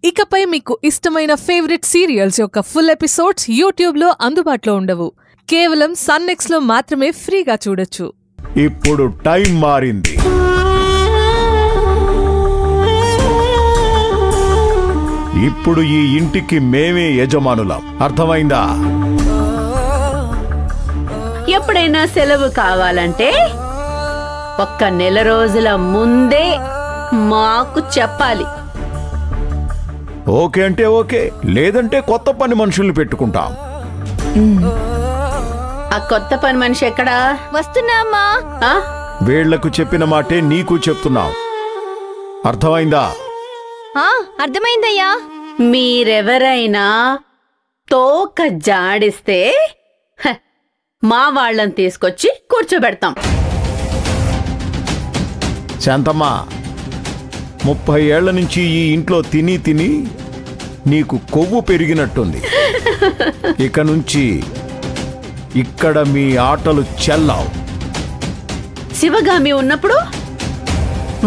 ఇకపై మీకు ఇష్టమైన ఫేవరెట్ సీరియల్స్ యొక్క ఫుల్ ఎపిసోడ్స్ యూట్యూబ్లో అందుబాటులో ఉండవు. కేవలం సన్నెక్స్లో మాత్రమే ఫ్రీగా చూడొచ్చు. ఇప్పుడు టైం మారింది. ఇప్పుడు ఈ ఇంటికి మేమే యజమానులం. అర్థమైందా? ఎప్పుడైనా సెలవు కావాలంటే ఒక్క నెల రోజుల ముందే మాకు చెప్పాలి. ఓకే అంటే ఓకే, లేదంటే కొత్త పని మనుషుల్ని పెట్టుకుంటాం. ఆ కొత్త పని మనిషి ఎక్కడా? వస్తున్నామ్మా. వీళ్లకు చెప్పిన మాటే నీకు చెప్తున్నాం. అర్థమైందా? అర్థమైందయ్యా. మీరెవరైనా తోక జాడిస్తే మా వాళ్ళని తీసుకొచ్చి కూర్చోబెడతాం. శాంతమ్మ, 30 ఏళ్ల నుంచి ఈ ఇంట్లో తిని తిని నీకు కొవ్వు పెరిగినట్టుంది. ఇక నుంచి ఇక్కడ మీ ఆటలు చెల్లావు. శివగామి ఉన్నప్పుడు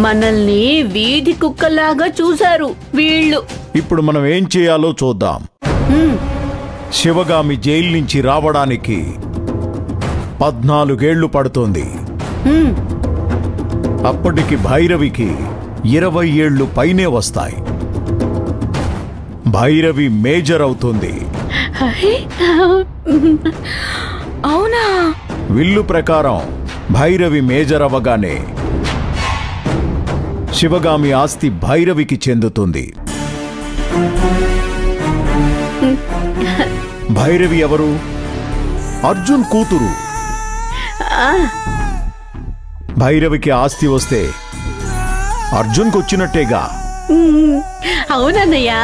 మనల్ని వీధి కుక్కలాగా చూశారు వీళ్ళు. ఇప్పుడు మనం ఏం చేయాలో చూద్దాం. శివగామి జైలు నుంచి రావడానికి 14 ఏళ్లు పడుతోంది. అప్పటికి భైరవికి 20 ఏళ్లు పైనే వస్తాయి. భైరవి మేజర్ అవుతుంది. అవునా? విల్లు ప్రకారం భైరవి మేజర్ అవ్వగానే శివగామి ఆస్తి భైరవికి చెందుతుంది. భైరవి ఎవరు? అర్జున్ కూతురు. భైరవికి ఆస్తి వస్తే అర్జున్కి వచ్చినట్టేగా. అవునన్నయ్యా.